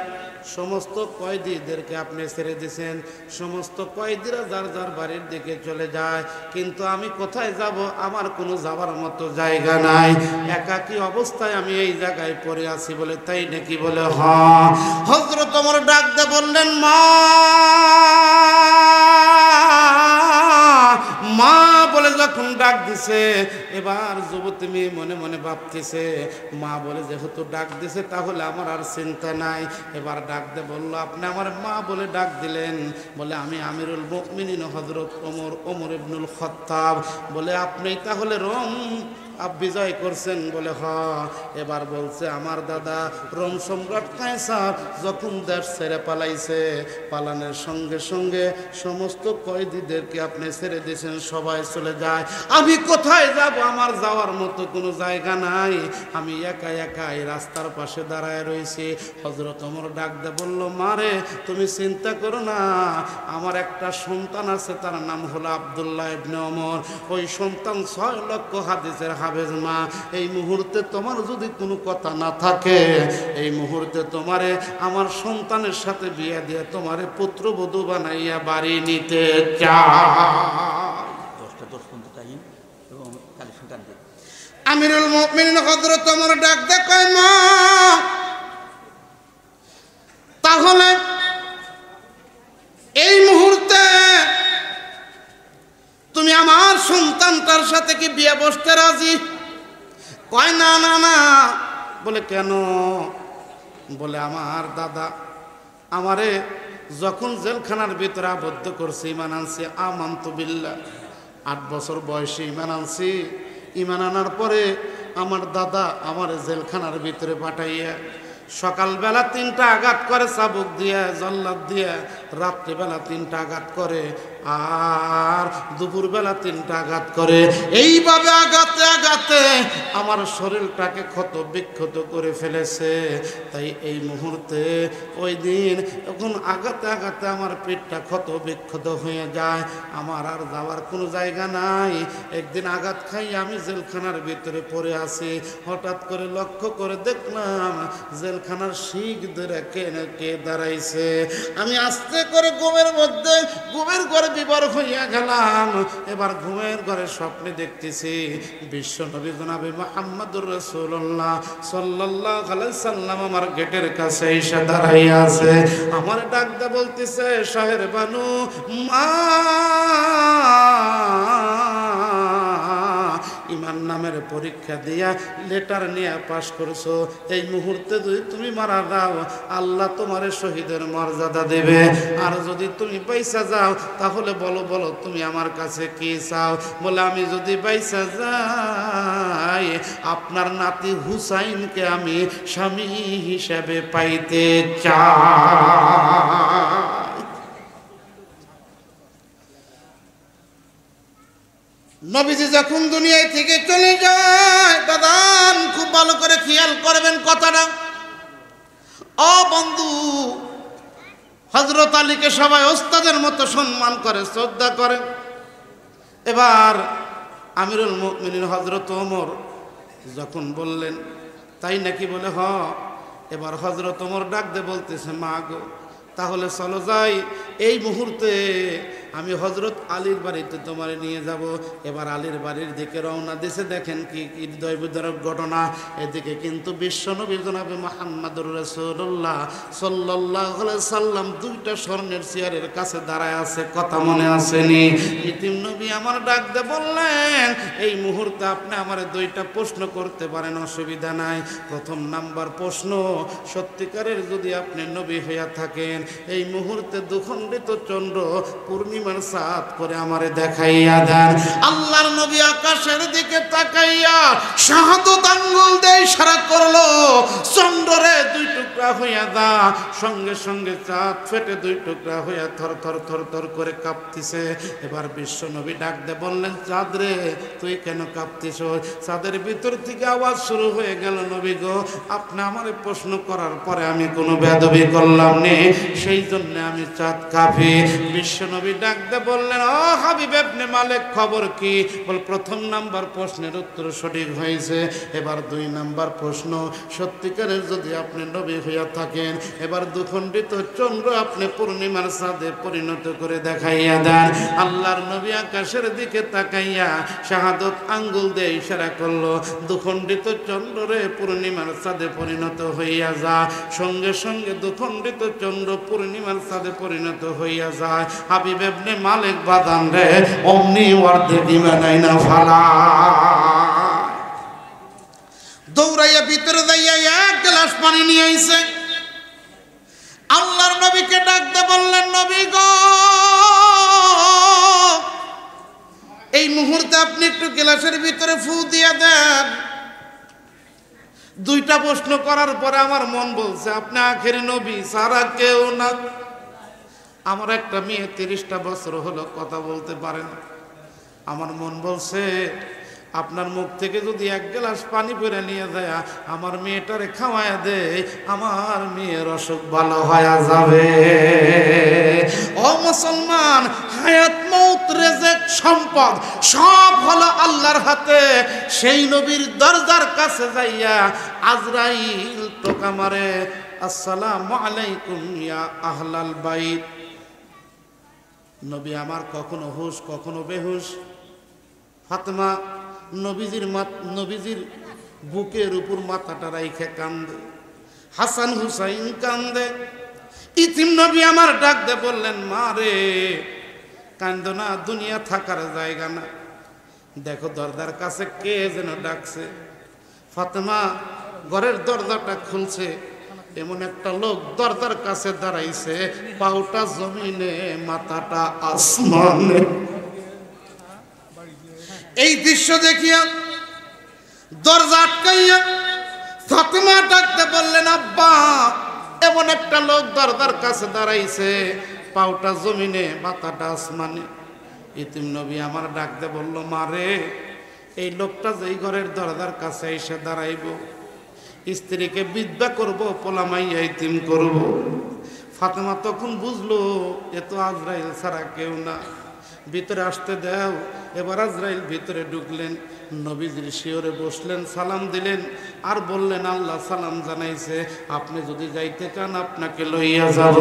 সমস্ত কয়েদিদেরকে আপনি ছেড়ে দিয়েছেন, সমস্ত কয়েদিরা যার যার বাড়ির দিকে চলে যায়, কিন্তু আমি কোথায় যাব? আমার কোনো যাবার মতো জায়গা নাই। একাকী অবস্থায় আমি এই জায়গায় পড়ে আছি। বলে তাই নাকি? বলে হ্যাঁ। হযরত ওমর ডাক দিয়ে বললেন, মা, মা বলে যখন ডাক দিছে, এবার যুবতী মেয়ে মনে মনে ভাবতেছে, মা বলে যেহেতু ডাক দিছে তাহলে আমার আর চিন্তা নাই। এবার ডাক দিয়ে বলল, আপনি আমার মা বলে ডাক দিলেন। বলে আমি আমিরুল মুমিনিন হযরত ওমর ইবনুল খাত্তাব। বলে আপনি তাহলে রোম বিজয় করছেন? বলে হ্যাঁ। এবার বলছে, আমার দাদা রোম সম্রাট কায়সার যখন দেশ ছেড়ে পালাইছে, পালানোর সঙ্গে সঙ্গে সমস্ত কয়েদিদেরকে আপনি ছেড়ে দিয়েছেন, সবাই চলে যায়। আমি কোথায় যাব? আমার যাওয়ার মতো কোনো জায়গা নাই। আমি একা একা এই রাস্তার পাশে দাঁড়ায় রয়েছি। হযরত ওমর ডাক দিয়ে বলল, মারে তুমি চিন্তা করো না, আমার একটা সন্তান আছে, তার নাম হলো আব্দুল্লাহ ইবনে ওমর। ওই সন্তান 6 লক্ষ হাদিসের হাফেজ। মা, এই মুহূর্তে তোমার যদি কোনো কথা না থাকে, এই মুহূর্তে তোমারে আমার সন্তানের সাথে বিয়ে দিয়ে তোমারে পুত্রবধূ বানাইয়া বাড়ি নিতে চাই। আমিরুল মুমিনিন হযরত ওমর ডাক দিয়ে কয়, মা, তাহলে এই মুহূর্তে তুমি আমার সন্তানটার সাথে কি বিয়ে বসতে রাজি? কয় না না না। বলে কেন? বলে আমার দাদা আমারে যখন জেলখানার ভিতরে আবদ্ধ করছে, ঈমান আনছি, আমানতু বিল্লাহ, 8 বছর বয়সে ঈমান আনছি। ঈমান আনার পরে আমার দাদা আমার জেলখানার ভিতরে পাঠাইয়া সকালবেলা 3টা আঘাত করে চাবুক দিয়ে, জল্লাদ দিয়ে, রাত্রিবেলা 3টা আঘাত করে, আর দুপুরবেলা 3টা আঘাত করে। এইভাবে আঘাতে আঘাতে আমার শরীরটাকে ক্ষত বিক্ষত করে ফেলেছে। তাই এই মুহূর্তে ওই দিন এখন আঘাতে আঘাতে আমার পেটটা ক্ষত বিক্ষত হয়ে যায়, আমার আর যাওয়ার কোনো জায়গা নাই। একদিন আঘাত খাই আমি জেলখানার ভিতরে পড়ে আছি, হঠাৎ করে লক্ষ্য করে দেখলাম জেলখানার শিখ ধরে কে দাঁড়াইছে। আমি আস্তে করে ঘুমের ঘরে বিবর হইয়া গেলাম। এবার ঘুমের ঘরে স্বপ্নে দেখতেছি বিশ্ব নবী জনাবে মুহাম্মদুর রাসূলুল্লাহ সাল্লাল্লাহু আলাইহি সাল্লাম আমার গেটের কাছে এসে দাঁড়াইয়া আছে। আমার ডাক দা বলতেছে, শাহের বানু, মা, ঈমান নামের পরীক্ষা পরীক্ষা দিয়া লেটার নিয়ে পাশ করছো, এই মুহূর্তে যদি তুমি মারা যাও আল্লাহ তোমারে শহীদের মর্যাদা দেবে। আর যদি তুমি পয়সা যাও তাহলে বলো বলো তুমি আমার কাছে কি চাও? বলে আমি যদি পয়সা যাই আপনার নাতি হুসাইনকে আমি স্বামী হিসেবে পাইতে চাই। নবীজি যখন দুনিয়ায় থেকে চলে যায়, দাদান খুব ভালো করে খেয়াল করবেন কথাটা। ও বন্ধু, হযরত আলীকে সবাই ওস্তাদের মতো সম্মান করে, শ্রদ্ধা করে। এবার আমিরুল মুমিনিন হযরত ওমর যখন বললেন তাই নাকি, বলে হ। এবার হযরত ওমর ডাক দিয়ে বলতেছে, মা গো তাহলে চলো যাই, এই মুহূর্তে আমি হযরত আলীর বাড়িতে তোমারে নিয়ে যাব। এবার আলীর বাড়ির দিকে রওনা দিছে। দেখেন কি হৃদয় বিদারক ঘটনা। এদিকে কিন্তু বিশ্বনবী জনাবে মুহাম্মদুর রাসূলুল্লাহ সাল্লাল্লাহু আলাইহি সাল্লাম দুইটা স্বর্ণের চেয়ারের কাছে দাঁড়ায় আছে। কথা মনে আসেনি? ইতিম নবী আমার ডাক দিয়ে বললেন, এই মুহূর্তে আপনি আমারে দুইটা প্রশ্ন করতে পারেন, অসুবিধা নাই। প্রথম নাম্বার প্রশ্ন, সত্যিকারের যদি আপনি নবী হইয়া থাকেন এই মুহূর্তে দুখণ্ডিত চন্দ্র পূর্ণিমার চাঁদ করে আমারে দেখাইয়া দেন। আল্লাহর নবী আকাশের দিকে তাকাইয়া শাহাদত আঙ্গুল দিয়ে ইশারা করলো, চন্দ্রে দুই টুকরা হইয়া দা। সঙ্গে সঙ্গে চাঁদ ফেটে দুই টুকরা হইয়া থর থর থর থর করে কাঁপতিছে। এবার বিশ্ব নবী ডাক দে বললেন, চাঁদ রে তুই কেন কাঁপতিস? চাঁদের ভিতর থেকে আওয়াজ শুরু হয়ে গেল, নবী গো আপনি আমারে প্রশ্ন করার পরে আমি কোনো বেয়াদবি করলাম নে, সেই জন্য আমি চাঁদ কাঁপি। বিশ্ব নবী ডাক দে বললেন, ও হাবিব ইবনে মালিক খবর কি? বল প্রথম নাম্বার প্রশ্নের উত্তর সঠিক হয়েছে। এবার দুই নাম্বার প্রশ্ন, সত্যিকারের যদি আপনি নবী হইয়া থাকেন এবার দুখণ্ডিত চন্দ্র আপনি পূর্ণিমার চাঁদে পরিণত করে দেখাইয়া দেন। আল্লাহর নবী আকাশের দিকে তাকাইয়া শাহাদত আঙ্গুল দিয়ে ইশারা করলো, দুখণ্ডিত চন্দ্রে পূর্ণিমার চাঁদে পরিণত হইয়া যা। সঙ্গে সঙ্গে দুখণ্ডিত চন্দ্র পূর্ণিমার চাঁদে পরিণত হইয়া যায়। হাবিব ইবনে মালিক বাদান রে অমনি অর্ধেক ইমানাই না ফালা দৌড়াইয়া ভিতরে যাইয়া এক গ্লাস পানি নিয়ে আইছে। আল্লাহর নবীকে ডাকতে বললেন, নবী গো এই মুহূর্তে আপনি একটু গ্লাসের ভিতরে ফু দিয়ে দেন। দুইটা প্রশ্ন করার পরে আমার মন বলছে আপনি আখেরি নবী সারা কেউ না। আমার একটা মেয়ে 30টা বছর হলো কথা বলতে পারে না। আমার মন বলছে আপনার মুখ থেকে যদি এক গ্লাস পানি পরে নিয়ে যায় আমার মেয়েটারে খাওয়ায়া দে, আমার মেয়ের অসুখ ভালো হয়ে যাবে। ও মুসলমান, হায়াত মৌত রিজিক সম্পদ সব হলো আল্লাহর হাতে। সেই নবীর দরজার কাছে যাইয়া আজরাইল টোকা মারে, আসসালামু আলাইকুম ইয়া আহলাল বাইত। নবী আমার কখনো হুশ কখনো বেহুশ। ফাতেমা নবীজির বুকের উপর মাথাটা রাইখে কান্দে, হাসান হুসাইন কান্দে। ইতিম নবী আমার ডাক দে বললেন, মা রে কান্দো না, দুনিয়া থাকার জায়গা না। দেখো দরজার কাছে কে যেন ডাকছে। ফাতেমা ঘরের দরজাটা খুলছে, এমন একটা লোক দরজার কাছে দাঁড়াইছে, পাউটা জমিনে মাথাটা আসমানে। এই দৃশ্য দেখিয়া দরজা আটকাইয়া ফাতেমা ডাকতে বললেন, আব্বা এমন একটা লোক দরজার কাছে দাঁড়াইছে, পাউটা জমিনে মাথাটা আসমানে। ইতিম নবী আমার ডাকতে বলল, মারে এই লোকটা যেই ঘরের দরজার কাছে এসে দাঁড়াইব স্ত্রীকে বিধবা করব, পোলামাইয়া ইতিম করব। ফাতেমা তখন বুঝলো এ তো আজরাইল ছাড়া কেউ না, ভিতরে আসতে দাও। এবার আজরাইল ভিতরে ঢুকলেন, নবীজির শিওরে বসলেন, সালাম দিলেন আর বললেন, আল্লাহ সালাম জানাইছে, আপনি যদি যাইতে চান আপনাকে লইয়া যাব,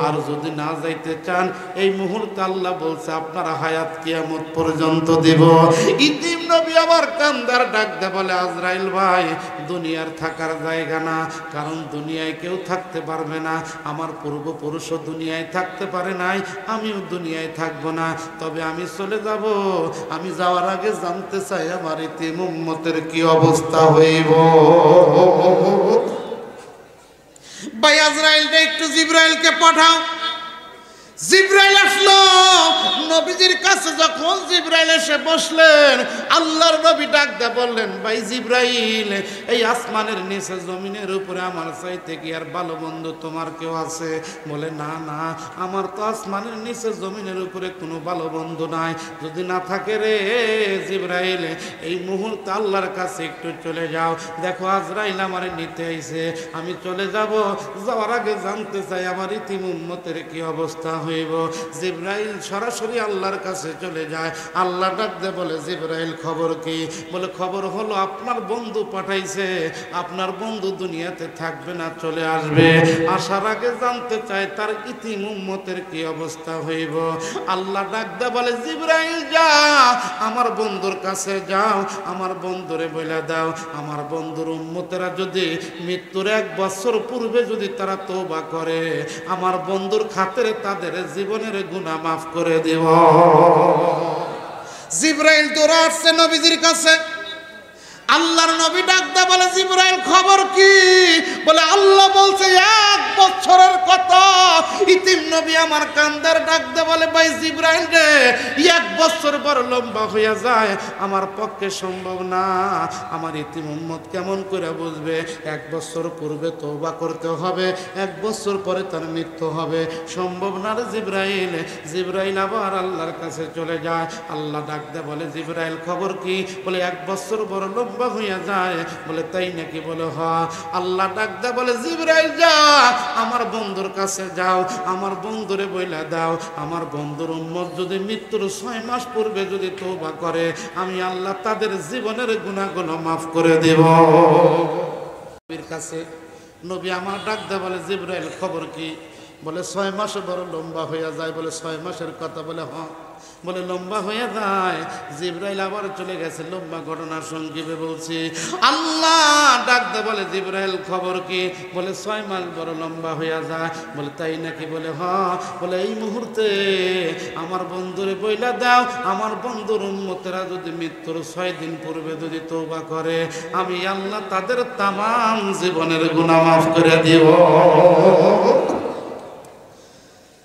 আর যদি না যাইতে চান এই মুহূর্তে আল্লাহ বলছে আপনার হায়াত কিয়ামত পর্যন্ত দিব। ইতিম নবী আবার কান্দার ডাক দে বলে, আজরাইল ভাই দুনিয়ার থাকার জায়গা না, কারণ দুনিয়ায় কেউ থাকতে পারবে না। আমার পূর্বপুরুষও দুনিয়ায় থাকতে পারে নাই, আমিও দুনিয়ায় থাকবো না। তবে আমি চলে যাব, আমি যাওয়ার আগে জানতে চাই আমার ইতিম উম্মতের কি অবস্থা হইব। ভাই আজরাইলটা একটু জিবরাইলকে পাঠাও। জিবরাইল আসলো নবীজির কাছে। যখন জিবরাইল এসে বসলেন, আল্লাহর নবী ডাক দিয়ে বললেন, ভাই জিবরাইল, এই আসমানের নিচে জমিনের উপরে আমার চাইতে কি আর ভালো বন্ধু তোমার কেউ আছে? বলে, না না, আমার তো আসমানের নিচে জমিনের উপরে কোনো ভালো বন্ধু নাই। যদি না থাকে রে জিবরাইল, এই মুহূর্তে আল্লাহর কাছে একটু চলে যাও। দেখো আজরাইল আমারে নিতে আইছে, আমি চলে যাব, যাওয়ার আগে জানতে চাই আমার ইতিম উম্মতের কি অবস্থা হইব। জিবরাইল সরাসরি আল্লাহর কাছে চলে যায়। আল্লাহ ডাক দে বলে, জিবরাইল খবর কি? বলে, খবর হলো আপনার বন্ধু পাঠাইছে, আপনার বন্ধু দুনিয়াতে থাকবে না, চলে আসবে। আসার আগে জানতে চায় তার ইতিম উম্মতের কি অবস্থা হইব। আল্লাহ ডাক দে বলে, জিবরাইল যা, আমার বন্ধুর কাছে যাও, আমার বন্ধুরে বলে দাও আমার বন্ধুর উম্মতেরা যদি মৃত্যুর 1 বছর পূর্বে যদি তারা তওবা করে, আমার বন্ধুর খাতিরে তাদের জীবনের গুনাহ মাফ করে দেব। জিবরাইল দৌড়ে আসছে নবীজির কাছে। আল্লাহর নবী ডাক দে বলে, জিবরাইল খবর কি? বলে, আল্লাহ বলছে 1 বছরের কথা। ইতিম নবী আমার কান্দার ডাক দে বলে, ভাই জিবরাইল রে, 1 বছর বড় লম্বা হইয়া যায়, আমার পক্ষে সম্ভব না। আমার ইতিম উম্মত কেমন করে বুঝবে? 1 বছর পূর্বে তওবা করতে হবে, 1 বছর পরে তার মৃত্যু হবে, সম্ভব না রে জিবরাইল। জিবরাইল আবার আল্লাহর কাছে চলে যায়। আল্লাহ ডাক দে বলে, জিবরাইল খবর কি? বলে, 1 বছর বড় লম্বা হইয়া যায়। বলে, তাই নাকি? বলে, হ্যাঁ। আল্লাহ ডাক দে বলে, জিবরাইল যা, আমার বন্ধুর কাছে যাও, আমার বন্ধুরে বইলা দাও আমার বন্ধুর উম্মত যদি মৃত্যুর 6 মাস পূর্বে যদি তওবা করে, আমি আল্লাহ তাদের জীবনের গুনাহগুলো মাফ করে দেব। নবীর কাছে নবী আমার ডাক দে বলে, জিবরাইল খবর কি? বলে, 6 মাস বড় লম্বা হইয়া যায়। বলে, 6 মাসের কথা? বলে, হ্যাঁ। বলে, লম্বা হয়ে যায়। জিবরাইল আবার চলে গেছে। লম্বা ঘটনা সংক্ষেপে বলছি। আল্লাহ ডাক দে বলে, জিবরাইল খবর কি? বলে, 6 মাস বড় লম্বা হইয়া যায়। বলে, তাই নাকি? বলে, হ্যাঁ। বলে, এই মুহূর্তে আমার বন্ধুরে বইলা দাও আমার বন্ধুর উম্মতেরা যদি মৃত্যুর 6 দিন পূর্বে যদি তওবা করে, আমি আল্লাহ তাদের তামাম জীবনের গুনাহ মাফ করে দিব।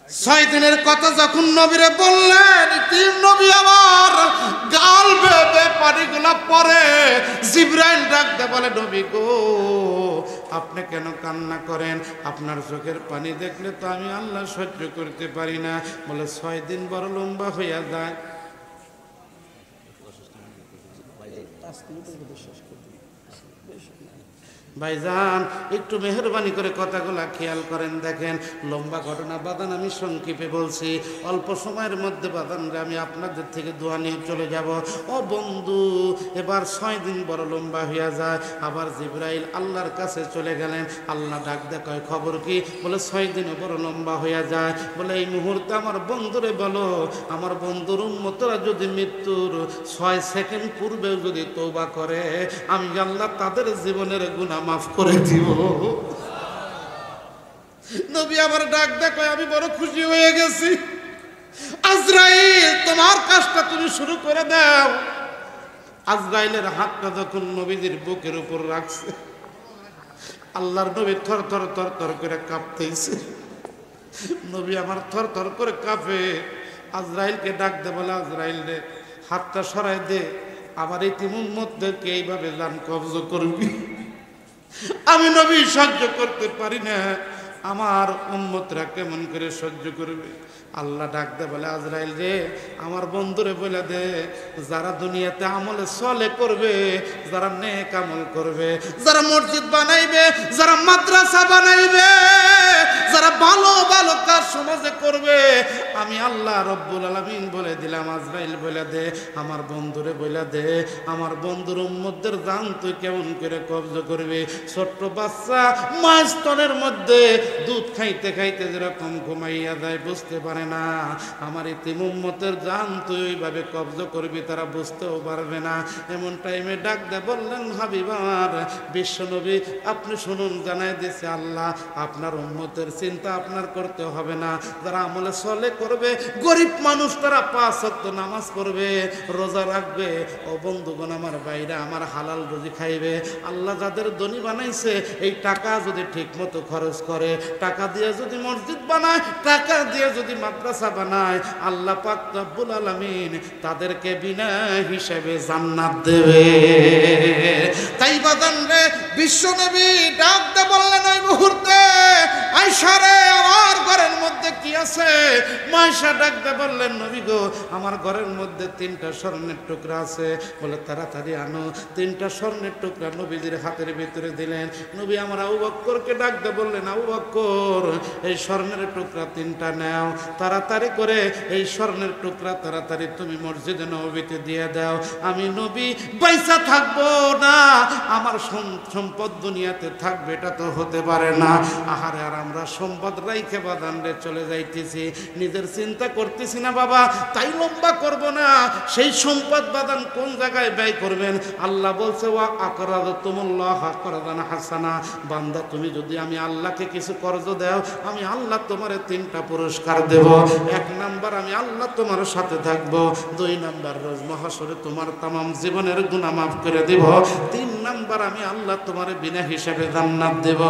6 দিনের কথা যখন নবীরে বললেন, তিন নবী আমার গাল বেয়ে পানিগুলা পরে। জিবরাইল ডাকতে বলে, নবী গো, আপনি কেন কান্না করেন? আপনার চোখের পানি দেখলে তো আমি আল্লাহ সহ্য করতে পারি না। বলে, 6 দিন বড় লম্বা হইয়া যায়। ভাইজান একটু মেহরবানি করে কথাগুলা খেয়াল করেন। দেখেন, লম্বা ঘটনা বাদান আমি সংক্ষেপে বলছি, অল্প সময়ের মধ্যে বাদানরে আমি আপনাদের থেকে দোয়া নিয়ে চলে যাব। ও বন্ধু, এবার 6 দিন বড় লম্বা হইয়া যায়। আবার জিবরাইল আল্লাহর কাছে চলে গেলেন। আল্লাহ ডাক দেখায়, খবর কি? বলে, 6 দিনও বড় লম্বা হইয়া যায়। বলে, এই মুহূর্তে আমার বন্ধুরে বলো আমার বন্ধুর উম্মতরা যদি মৃত্যুর 6 সেকেন্ড পূর্বেও যদি তওবা করে, আমি আল্লাহ তাদের জীবনের গুনাহ মাফ করে দিব। নবী আবার ডাক দেখো, আমি বড় খুশি হয়ে গেছি। আজরাইল, তোমার কাজটা তুমি শুরু করে দাও। আজরাইলের হাতটা যখন নবীজির বুকের উপর রাখছে, আল্লাহর নবী থর থর থর থর করে কাঁপতেছে। নবী আমার থর থর করে কাঁপে। আজরাইলকে ডাক দে বলে, আজরাইল রে, হাতটা সরাই দে, আমার ইতিম উম্মতদেরকে এইভাবে জান কবজ করবি। আমি নবী সহ্য করতে পারি না, আমার উম্মতরা কেমন করে সহ্য করবে? আল্লাহ ডাক দে বলে, আজরাইল রে, আমার বন্ধুরে বলে দে, যারা দুনিয়াতে আমলে সলে করবে, যারা নেক আমল করবে, যারা মসজিদ বানাইবে, যারা মাদ্রাসা বানাইবে, যারা ভালো ভালো কাজ সমাজে করবে, আমি আল্লাহ রব্বুল আলামিন বলে দিলাম, আজরাইল বলে দে, আমার বন্ধুরে বলে দে, আমার বন্ধুর উম্মতদের জান তুই কেমন করে কবজ করবে? ছোট্ট বাচ্চা মায়ের স্তনের মধ্যে দুধ খাইতে খাইতে যেরকম ঘুমাইয়া যায়, বুঝতে পারে না, আমার ইতিম উম্মতের জান তুই ওইভাবে কবজ করবি, তারা বুঝতেও পারবে না। এমন টাইমে ডাক দে বললেন, হাবিব আমার বিশ্বনবী, আপনি শুনুন, জানাই দিয়েছে আল্লাহ আপনার উম্মতের চিন্তা আপনার করতে হবে না। যারা আমলে সলে করবে, গরিব মানুষ তারা 5 ওয়াক্ত নামাজ পড়বে, রোজা রাখবে। ও বন্ধুগণ আমার ভাইরা, আমার হালাল রুজি খাইবে। আল্লাহ যাদের ধনী বানাইছে, এই টাকা যদি ঠিক মতো খরচ করে, টাকা দিয়ে যদি মসজিদ বানায়, টাকা দিয়ে যদি মাদ্রাসা বানায়, আল্লাহ পাক রব্বুল আলামিন তাদেরকে বিনা হিসেবে জান্নাত দেবে। তাই বাদান রে, বিশ্বনবী ডাক দিয়ে বললেন ওই মুহূর্তে, আয়েশা রে আমার ঘরের মধ্যে কি আছে? মায়েশা ডাক দিয়ে বললেন, নবী গো আমার ঘরের মধ্যে 3টা স্বর্ণের টুকরা আছে। বলে তাড়াতাড়ি আনো। 3টা স্বর্ণের টুকরা নবীজির হাতের ভিতরে দিলেন। নবী আমার আবু বকরকে ডাক দিয়ে বললেন, আবু বকর এই স্বর্ণের টুকরা 3টা নাও, তাড়াতাড়ি করে এই স্বর্ণের টুকরা তাড়াতাড়ি তুমি মসজিদে নববীতে দিয়ে দাও। আমি নবী পয়সা থাকবো না, আমার সম্পদ দুনিয়াতে থাকবে, এটা তো হতে পারে না। আহারে, আর আমরা সম্পদ রাইখে বাদানরে চলে যাইতেছি, নিজের চিন্তা করতেছি না বাবা। তাই লম্বা করব না, সেই সম্পদ বাদান কোন জায়গায় ব্যয় করবেন? আল্লাহ বলছে, ওয়া আকরাদতুমুল্লাহ আকরাদান হাসানা। বান্দা তুমি যদি আমি আল্লাহকে কিছু কর্জ দাও, আমি আল্লাহ তোমারে 3টা পুরস্কার দেব। 1 নাম্বার, আমি আল্লাহ তোমার সাথে থাকবো। 2 নাম্বার, রোজ মহাশরে তোমার তামাম জীবনের গুনাহ মাফ করে দেব। 3 নাম্বার, আমি আল্লাহ তোমারে বিনা হিসাবে জান্নাত দেব।